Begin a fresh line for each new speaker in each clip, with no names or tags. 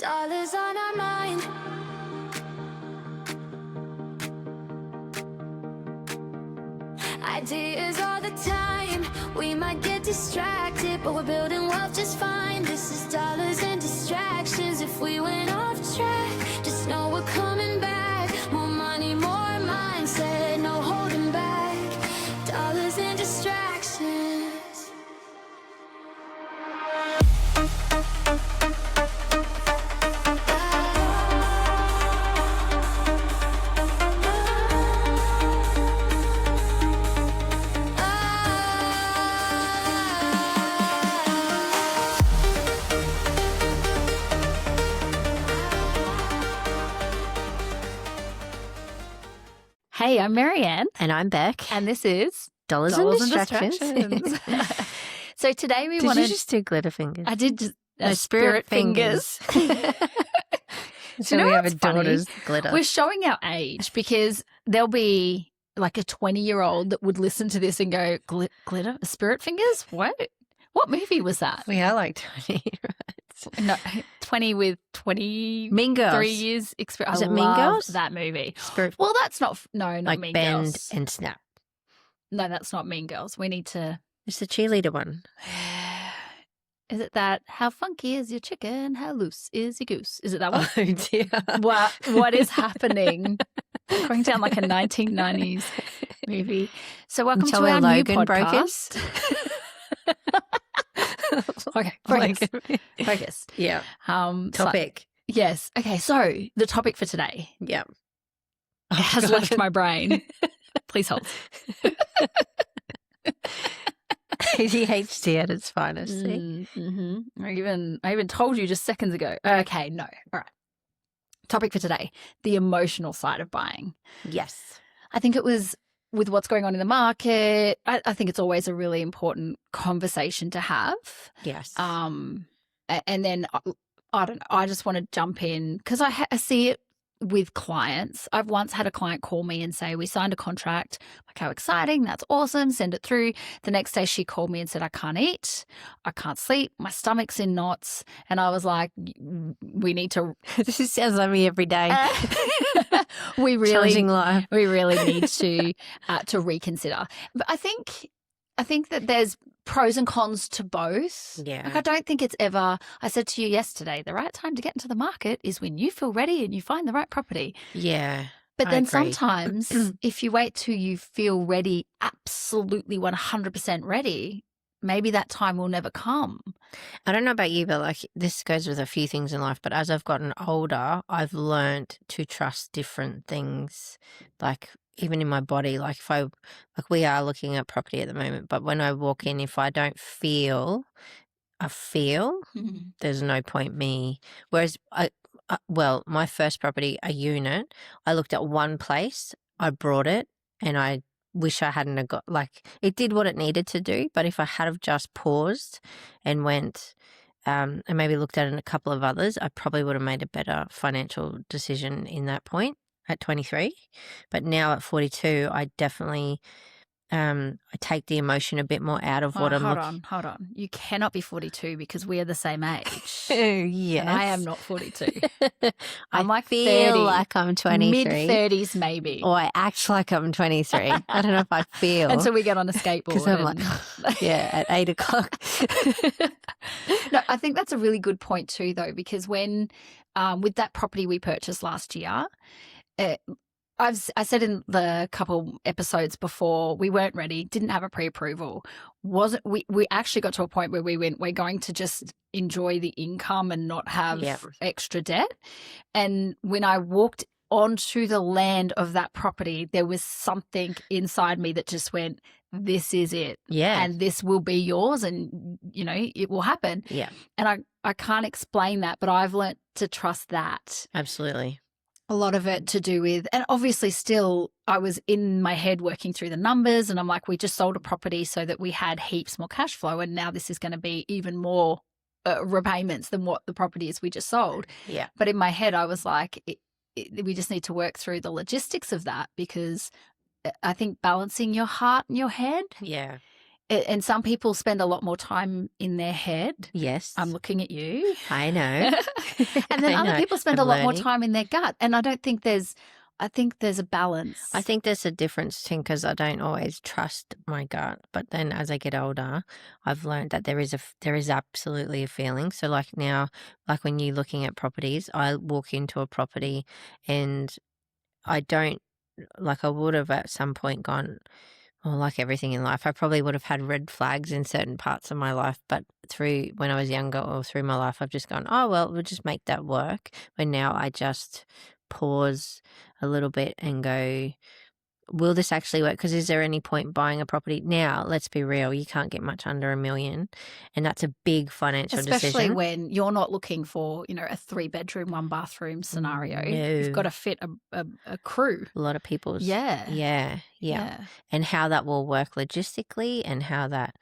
Dollars on our mind. Ideas all the time. We might get distracted, but we're building wealth just fine. This is dollars and distractions. If we went off track, just know we're coming back. More money, more mindset, no holding back. Dollars and distractions.
Hey, I'm Maryanne.
And I'm Bec.
And this is
Dollars and Distractions.
So today we
Did
wanted...
you just do glitter fingers?
I did just...
No,
spirit fingers.
So
Do you know
we have a
what's funny?
daughter's glitter.
We're showing our age because there'll be like a 20-year-old that would listen to this and go, glitter? Spirit fingers? What movie was that?
We are like 20, right?
No, 20 with 23
Mean Girls.
years experience.
Is it
I
Mean
love
Girls?
that movie.
Spirit,
Well, that's not... No, not
like
Mean
Bend
Girls.
and Snap.
No, that's not Mean Girls. We need to...
It's the cheerleader one.
Is it that? How funky is your chicken? How loose is your goose? Is it that one?
Oh, dear.
What is happening? Going down like a 1990s movie. So welcome to
Until
our
Logan
new
broke
podcast. Okay, focus.
Yeah.
So,
Topic.
yes. Okay, so the topic for today
Yeah.
has left my brain. Please hold.
ADHD at its finest. See?
Mm-hmm. I even told you just seconds ago. Okay, no. All right. Topic for today, the emotional side of buying.
Yes.
I think it was with what's going on in the market. I think it's always a really important conversation to have.
Yes.
And then, I don't know, I just want to jump in because I see it with clients. I've once had a client call me and say, we signed a contract. Like, how exciting. That's awesome. Send it through. The next day she called me and said, I can't eat. I can't sleep. My stomach's in knots. And I was like, we need to...
This sounds like me every day.
we
Challenging life.
really need to reconsider. But I think that there's pros and cons to both.
Yeah.
Like, I don't think it's ever, I said to you yesterday, the right time to get into the market is when you feel ready and you find the right property.
Yeah.
But
I
then
agree.
sometimes if you wait till you feel ready, absolutely 100% ready, maybe that time will never come.
I don't know about you, but like this goes with a few things in life. But as I've gotten older, I've learned to trust different things, like even in my body. Like we are looking at property at the moment, but when I walk in, if I don't feel there's no point me. Whereas my first property, a unit, I looked at one place, I brought it, and I wish I hadn't have got, like, it did what it needed to do, but if I had have just paused and went and maybe looked at a couple of others, I probably would have made a better financial decision in that point at 23. But now at 42, I definitely I take the emotion a bit more out of what I'm looking.
Hold on. You cannot be 42 because we are the same age.
Yes.
And I am not 42.
I
I'm like
feel
30,
like I'm 23.
Mid-30s maybe.
Or I act like I'm 23. I don't know if I feel.
Until we get on a skateboard.
Because I'm like, yeah, at 8 o'clock.
No, I think that's a really good point too, though, because when with that property we purchased last year, I said in the couple episodes before, we weren't ready, didn't have a pre-approval. We actually got to a point where we went, we're going to just enjoy the income and not have extra debt. And when I walked onto the land of that property, there was something inside me that just went, this is it.
Yeah.
And this will be yours and, you know, it will happen.
Yeah.
And I can't explain that, but I've learnt to trust that.
Absolutely.
A lot of it to do with, and obviously still I was in my head working through the numbers and I'm like, we just sold a property so that we had heaps more cash flow and now this is going to be even more repayments than what the property is we just sold.
Yeah.
But in my head I was like, we just need to work through the logistics of that because I think balancing your heart and your head
Yeah.
And some people spend a lot more time in their head.
Yes.
I'm looking at you.
I know.
And then
I
other
know.
people spend
I'm
a lot more
learning.
time in their gut. And I think there's a balance.
I think there's a difference too, because I don't always trust my gut. But then as I get older, I've learned that there is absolutely a feeling. So like now, like when you're looking at properties, I walk into a property and I don't, like I would have at some point gone, well, like everything in life, I probably would have had red flags in certain parts of my life, but through when I was younger or through my life, I've just gone, oh, well, we'll just make that work. But now I just pause a little bit and go, will this actually work? Because is there any point buying a property? Now, let's be real, you can't get much under $1 million, and that's a big financial
Especially
decision.
when you're not looking for, a 3-bedroom, 1-bathroom scenario.
No.
You've got to fit a crew.
A lot of people's.
Yeah.
Yeah. And how that will work logistically and how that,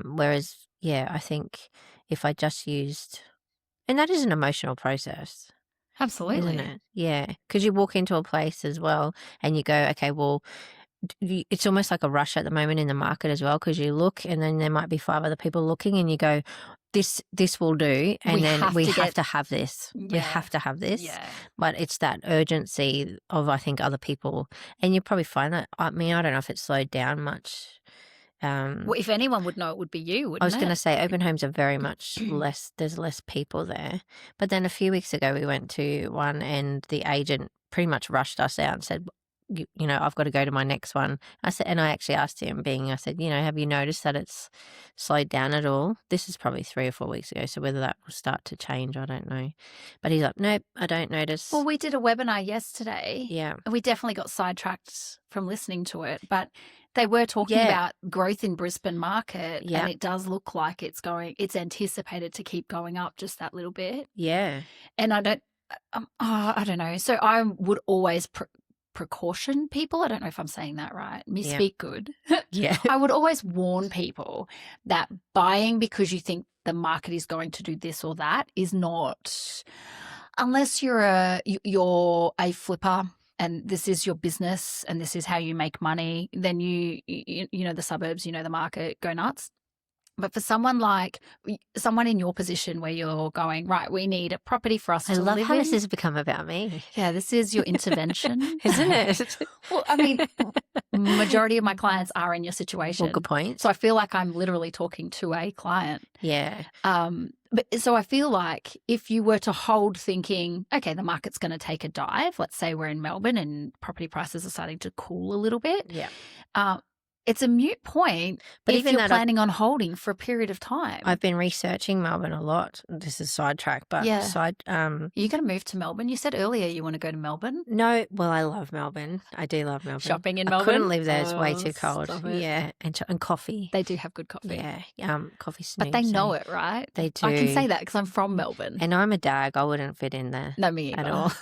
whereas, I think if I just used, and that is an emotional process.
Absolutely.
Isn't it? Yeah. Because you walk into a place as well and you go, okay, well, it's almost like a rush at the moment in the market as well, because you look and then there might be 5 other people looking and you go, this will do, and
We
then
have
we
to
have
get-
to have this. We
Yeah.
have to have this.
Yeah.
But it's that urgency of, I think, other people, and you probably find that, I mean, I don't know if it's slowed down much.
Well, if anyone would know, it would be you, wouldn't
I was going to
it?
say open homes are very much less, there's less people there. But then a few weeks ago we went to one and the agent pretty much rushed us out and said, I've got to go to my next one. I said, and I actually asked him, I said, have you noticed that it's slowed down at all? This is probably 3 or 4 weeks ago, so whether that will start to change, I don't know. But he's like, nope, I don't notice.
Well, we did a webinar yesterday.
Yeah.
And we definitely got sidetracked from listening to it, but they were talking
Yeah.
about growth in Brisbane market,
Yeah.
and it does look like it's anticipated to keep going up just that little bit.
Yeah.
And I don't know. So I would always precaution people. I don't know if I'm saying that right. Speak good.
Yeah.
I would always warn people that buying because you think the market is going to do this or that is not, unless you're a flipper and this is your business and this is how you make money, then you know the suburbs, the market, go nuts. But for someone in your position where you're going, right, we need a property for us to live in.
I love how this has become about me.
Yeah, this is your intervention.
Isn't it?
Well, I mean, majority of my clients are in your situation.
Well, good point.
So I feel like I'm literally talking to a client.
Yeah.
But so I feel like if you were to hold thinking, okay, the market's going to take a dive, let's say we're in Melbourne and property prices are starting to cool a little bit.
Yeah.
It's a moot point
But
if
even
you're
that,
planning on holding for a period of time.
I've been researching Melbourne a lot. This is sidetrack, but
Yeah.
are
you going to move to Melbourne? You said earlier you want to go to Melbourne.
No, well, I love Melbourne. I do love Melbourne.
Shopping in
I
Melbourne?
couldn't live there. It's way
Oh,
too cold.
stop it.
Yeah, and coffee.
They do have good coffee.
Yeah, coffee snooze.
But they know it, right?
They do.
I can say that because I'm from Melbourne.
And I'm a dag. I wouldn't fit in there.
No, me either.
At all.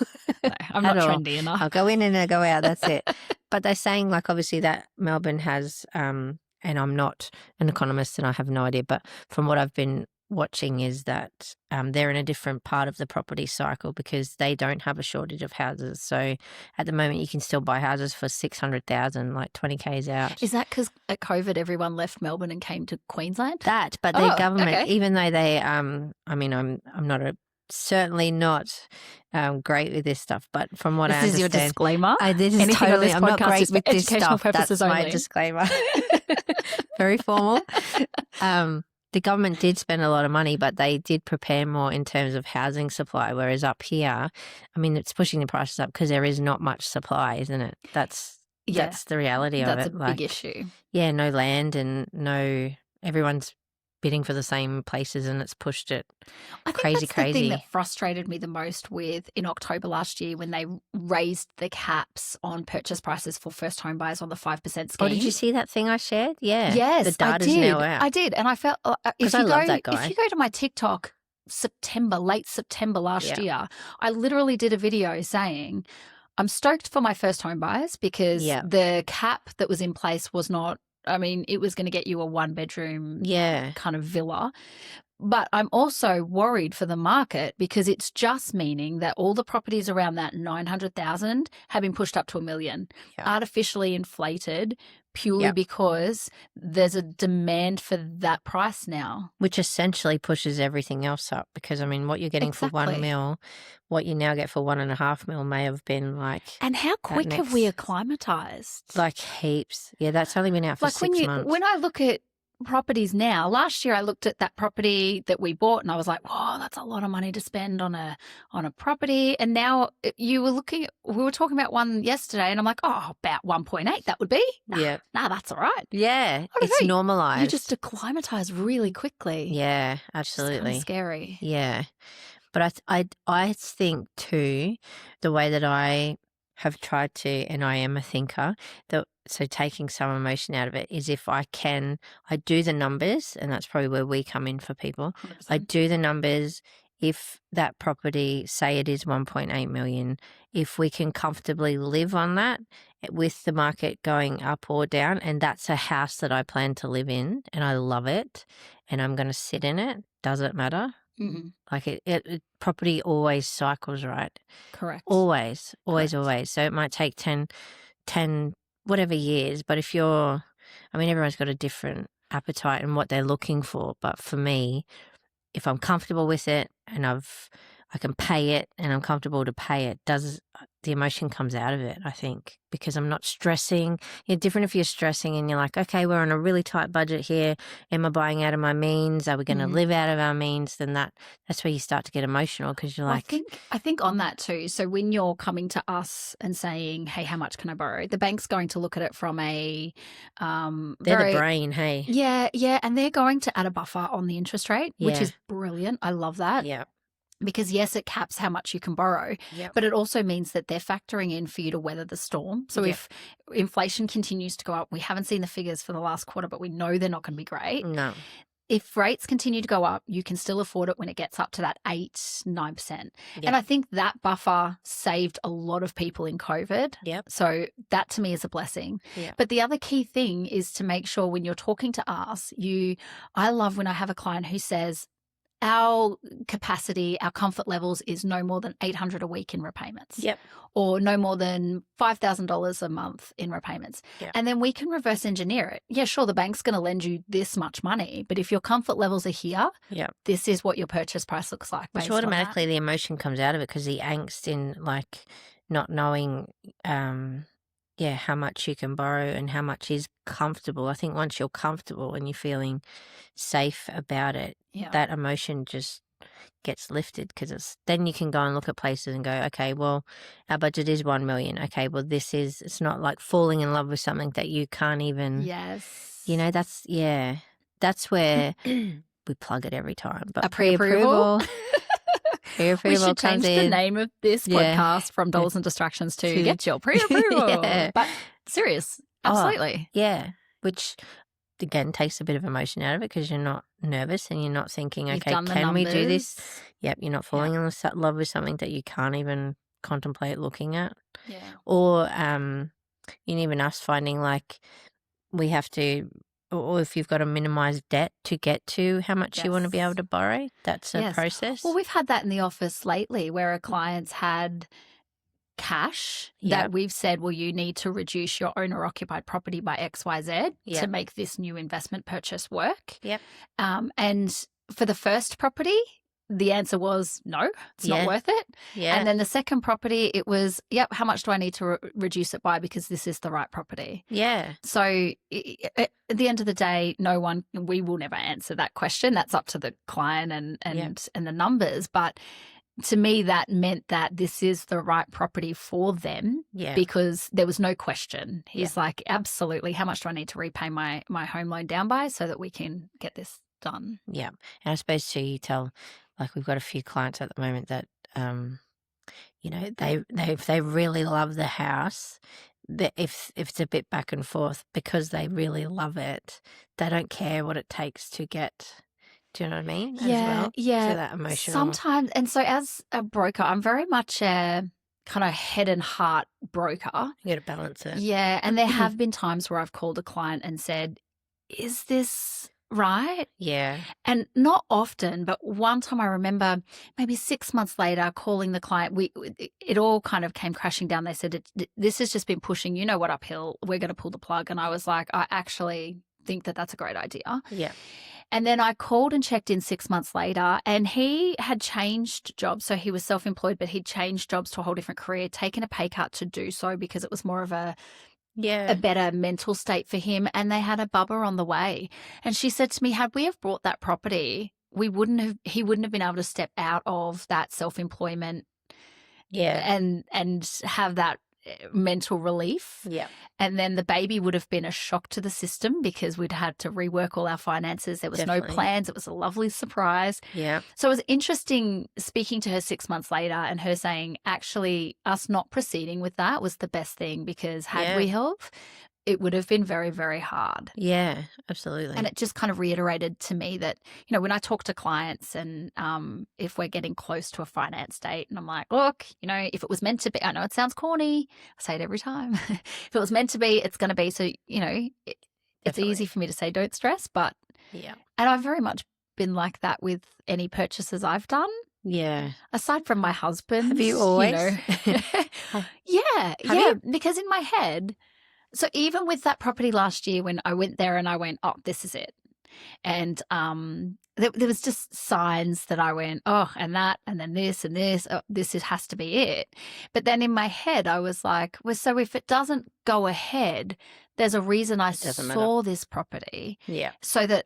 No, I'm
At
not
all.
trendy enough.
I'll go in and I'll go out. That's it. But they're saying, like, obviously that Melbourne has, and I'm not an economist and I have no idea, but from what I've been watching is that they're in a different part of the property cycle because they don't have a shortage of houses. So at the moment you can still buy houses for 600,000, like 20K's out.
Is that because at COVID everyone left Melbourne and came to Queensland?
That, but the government,
okay.
even though they, I mean, I'm not certainly not great with this stuff, but from what I
This is your
understand,
disclaimer.
this is
Anything on
totally,
this
I'm not
podcast
great
is for
with this
educational
stuff.
purposes
That's my
only.
disclaimer. Very formal. The government did spend a lot of money, but they did prepare more in terms of housing supply, whereas up here, I mean, it's pushing the prices up because there is not much supply, isn't it? That's the reality of it.
That's a big issue.
Yeah, no land and everyone's bidding for the same places and it's pushed it
I think
crazy.
that's the thing that frustrated me the most in October last year when they raised the caps on purchase prices for first home buyers on the 5% scheme.
Oh, did you see that thing I shared? Yeah.
Yes,
the data's
I did.
now out.
I did. And I felt, if
I love that guy.
you go to my TikTok late September last year, I literally did a video saying, I'm stoked for my first home buyers because the cap that was in place was not, I mean, it was going to get you a 1-bedroom kind of villa. But I'm also worried for the market because it's just meaning that all the properties around that 900,000 have been pushed up to $1 million, artificially inflated purely
Yep.
because there's a demand for that price now.
Which essentially pushes everything else up because, I mean, what you're getting for
Exactly.
1 mil, what you now get for 1.5 mil may have been like
And how
that
quick have we
next,
acclimatized?
like heaps. Yeah, that's only been out for
Like
6 months.
when I look at properties now, last year I looked at that property that we bought and I was like, "Whoa, that's a lot of money to spend on a property." And now we were talking about one yesterday, and I'm like, "Oh, about 1.8 that would be."
Yeah.
Nah, that's all right.
Yeah,
I don't
it's
know.
normalized.
You just acclimatize really quickly.
Yeah,
It's kind of
absolutely.
scary.
Yeah. But I think too, the way that I have tried to, and I am a thinker, so taking some emotion out of it is if I do the numbers, and that's probably where we come in for people.
100%.
I do the numbers. If that property, say it is 1.8 million, if we can comfortably live on that with the market going up or down, and that's a house that I plan to live in and I love it and I'm going to sit in it, does it matter?
Mm-mm.
Like property always cycles, right?
Correct.
Always.
Correct.
So it might take 10 whatever years, but everyone's got a different appetite and what they're looking for. But for me, if I'm comfortable with it and I can pay it and I'm comfortable to pay it, the emotion comes out of it, I think, because I'm not stressing. It's different if you're stressing and you're like, okay, we're on a really tight budget here. Am I buying out of my means? Are we going to live out of our means? Then that's where you start to get emotional because you're like,
I think on that too. So when you're coming to us and saying, "Hey, how much can I borrow?" The bank's going to look at it from a
they're the brain, hey.
Yeah, and they're going to add a buffer on the interest rate, which
Yeah.
is brilliant. I love that.
Yeah.
Because yes, it caps how much you can borrow,
Yep.
but it also means that they're factoring in for you to weather the storm. So
Yep.
if inflation continues to go up, we haven't seen the figures for the last quarter, but we know they're not going to be great.
No.
If rates continue to go up, you can still afford it when it gets up to that 8-9%.
Yep.
And I think that buffer saved a lot of people in COVID.
Yep.
So that to me is a blessing.
Yep.
But the other key thing is to make sure when you're talking to us, I love when I have a client who says, our capacity, our comfort levels is no more than $800 a week in repayments.
Yep.
Or no more than $5,000 a month in repayments.
Yep.
And then we can reverse engineer it. Yeah, sure, the bank's going to lend you this much money, but if your comfort levels are here,
Yep.
this is what your purchase price looks like.
Which
based on that.
automatically the emotion comes out of it because the angst in like not knowing how much you can borrow and how much is comfortable. I think once you're comfortable and you're feeling safe about it, that emotion just gets lifted because then you can go and look at places and go, okay, well, our budget is 1 million. Okay, well, it's not like falling in love with something that you can't even,
Yes.
That's where we plug it every time. But
a pre-approval.
Pre-approval
we should
comes
change the
in.
name of this podcast from Dollars and Distractions to Get Your Pre-Approval.
Yeah.
But serious, absolutely.
Yeah, which again takes a bit of emotion out of it because you're not nervous and you're not thinking,
You've
okay,
done the
can we do this?
numbers.
Yep, you're not falling in love with something that you can't even contemplate looking at.
Yeah.
Or even us finding like we have to, or if you've got to minimize debt to get to how much you want to be able to borrow, that's a process.
Well, we've had that in the office lately where a client's had cash that we've said, well, you need to reduce your owner occupied property by XYZ to make this new investment purchase work.
Yep.
And for the first property, the answer was no, it's not worth it.
Yeah.
And then the second property, it was, how much do I need to reduce it by because this is the right property?
Yeah.
So at the end of the day, we will never answer that question. That's up to the client and the numbers. But to me, that meant that this is the right property for them because there was no question. He's like, absolutely, how much do I need to repay my home loan down by so that we can get this done? Yeah.
And I suppose too, you tell, like we've got a few clients at the moment that, they really love the house, if it's a bit back and forth because they really love it, they don't care what it takes to get. Do you know what I mean? As well.
Yeah.
So that emotional.
Sometimes, and so as a broker, I'm very much a kind of head and heart broker.
You got to balance it.
Yeah, and there have been times where I've called a client and said, is this Right?
Yeah.
And not often, but one time I remember maybe 6 months later calling the client, it all kind of came crashing down. They said, this has just been pushing, you know what, uphill. We're going to pull the plug. And I was like, I actually think that that's a great idea.
Yeah.
And then I called and checked in 6 months later, and he had changed jobs. So he was self-employed, but he'd changed jobs to a whole different career, taken a pay cut to do so because it was more of a better mental state for him, and they had a bubba on the way. And she said to me, had we have bought that property, he wouldn't have been able to step out of that self-employment and have that mental relief.
Yeah.
And then the baby would have been a shock to the system because we'd had to rework all our finances. There was no plans. It was a lovely surprise.
Yeah.
So it was interesting speaking to her 6 months later and her saying, actually, us not proceeding with that was the best thing because had we have, it would have been very, very hard.
Yeah, absolutely.
And it just kind of reiterated to me that, you know, when I talk to clients and if we're getting close to a finance date and I'm like, look, you know, if it was meant to be, I know it sounds corny. I say it every time. If it was meant to be, it's going to be. So, you know, it's easy for me to say don't stress. But and I've very much been like that with any purchases I've done.
Yeah.
Aside from my husband.
Have you always?
You know, yeah. Because in my head, so even with that property last year when I went there and I went, oh, this is it. And there was just signs that I went, oh, and that, and then this and this, oh, has to be it. But then in my head, I was like, well, so if it doesn't go ahead, there's a reason I saw this property.
Yeah.
So that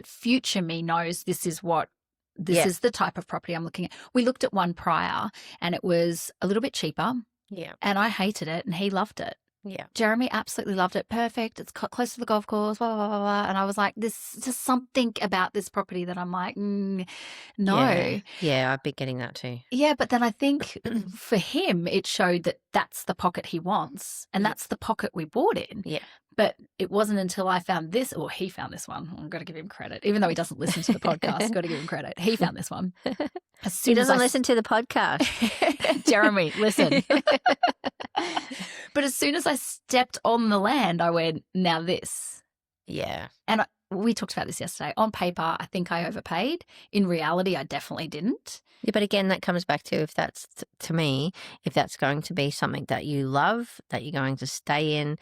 future me knows this is the type of property I'm looking at. We looked at one prior and it was a little bit cheaper.
Yeah.
And I hated it and he loved it.
Yeah.
Jeremy absolutely loved it. Perfect. It's close to the golf course, blah, blah, blah, blah. And I was like, there's just something about this property that I'm like, no.
Yeah, I'd be getting that too.
Yeah, but then I think for him, it showed that that's the pocket he wants. And that's the pocket we bought in.
Yeah.
But it wasn't until I found this, or he found this one. I've got to give him credit. Even though he doesn't listen to the podcast, I've got to give him credit. He found this one.
He doesn't listen to the podcast.
Jeremy, listen. But as soon as I stepped on the land, I went, now this.
Yeah.
And we talked about this yesterday. On paper, I think I overpaid. In reality, I definitely didn't.
Yeah, but again, that comes back to if that's, to me, if that's going to be something that you love, that you're going to stay in,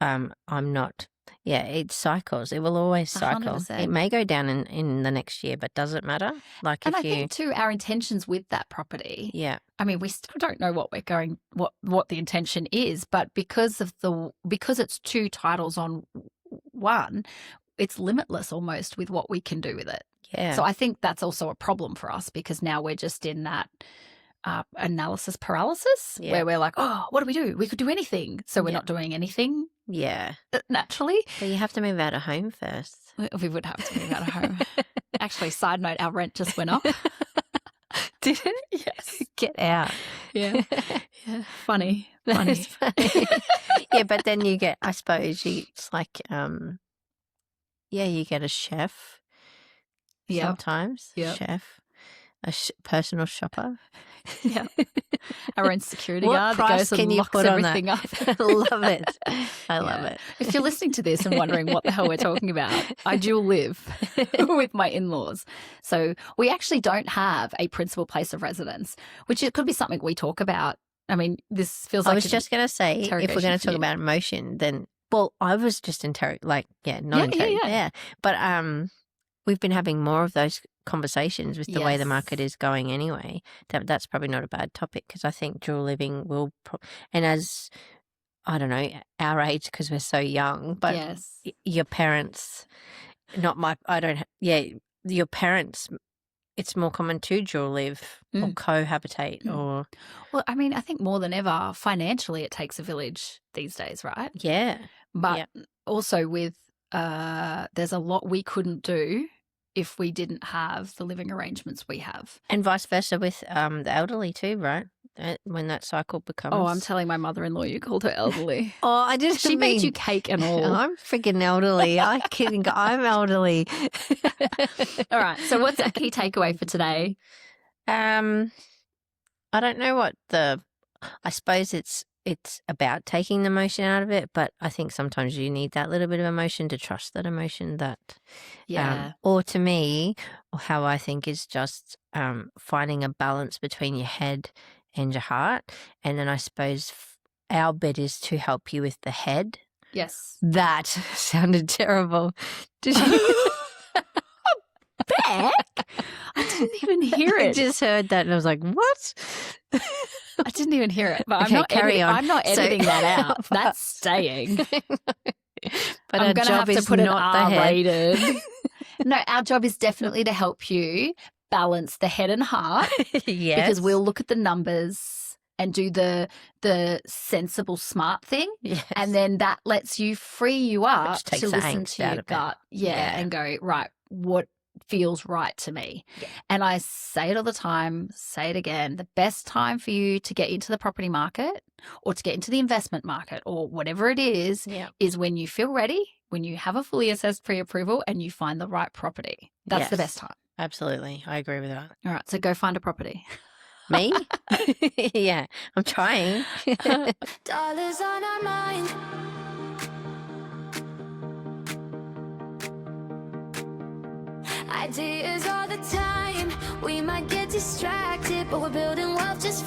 I'm not. Yeah, it cycles. It will always cycle.
100%.
It may go down in the next year, but does it matter? Like,
and
if
I think too, our intentions with that property.
Yeah.
I mean, we still don't know what the intention is, but because it's two titles on one, it's limitless almost with what we can do with it.
Yeah.
So I think that's also a problem for us because now we're just in that analysis paralysis where we're like, oh, what do we do? We could do anything. So we're not doing anything.
Yeah.
Naturally.
But you have to move out of home first.
We would have to move out of home. Actually, side note, our rent just went up.
Did it?
Yes.
Get out.
Yeah. Yeah. Funny.
It's funny. Yeah, but then you get, I suppose, it's like, you get a chef sometimes.
Yeah.
Chef. A personal shopper.
Yeah. Our own security
What
guard that
price
goes and
can you
locks
put on
everything
that?
up.
Love it. I love it.
If you're listening to this and wondering what the hell we're talking about, I dual live with my in-laws. So we actually don't have a principal place of residence, which it could be something we talk about. I mean, this feels like
I was just going to say, if we're going to talk about emotion, then, well, I was just But we've been having more of those conversations with the way the market is going anyway. That's probably not a bad topic because I think dual living will, and as, I don't know, our age because we're so young, but your parents, your parents, it's more common to dual live or cohabitate or.
Well, I mean, I think more than ever, financially it takes a village these days, right?
Yeah.
But also with, there's a lot we couldn't do if we didn't have the living arrangements we have.
And vice versa with the elderly too, right? When that cycle becomes...
Oh, I'm telling my mother-in-law you called her elderly.
Oh, I didn't
She made you cake and all.
I'm freaking elderly. I'm kidding. I'm elderly.
All right. So what's a key takeaway for today?
I don't know what I suppose it's it's about taking the emotion out of it, but I think sometimes you need that little bit of emotion to trust that emotion that
Yeah.
or to me, how I think is just finding a balance between your head and your heart. And then I suppose our bit is to help you with the head.
Yes.
That sounded terrible. Did you?
Beck? I didn't even hear
I
it.
just heard that and I was like, what?
I didn't even hear it. But
Okay,
I'm not
carry
editing,
on.
I'm not
So-
editing that out. That's staying.
But
I'm
our
going to
job
have to
is
put an
not the
R
head.
rated. No, our job is definitely to help you balance the head and heart
Yes.
because we'll look at the numbers and do the sensible, smart thing.
Yes.
And then that lets you free you up
Which takes
to
the
listen
angst
to
out
your
of it.
gut.
Yeah.
And go, right, what feels right to me?
Yeah.
And I say it all the time, say it again. The best time for you to get into the property market or to get into the investment market or whatever it is when you feel ready, when you have a fully assessed pre-approval and you find the right property. That's the
Yes.
best time.
Absolutely. I agree with that.
All right, so go find a property.
Me? Yeah, I'm trying.
Dollars on our mind. Ideas all the time. We might get distracted, but we're building wealth just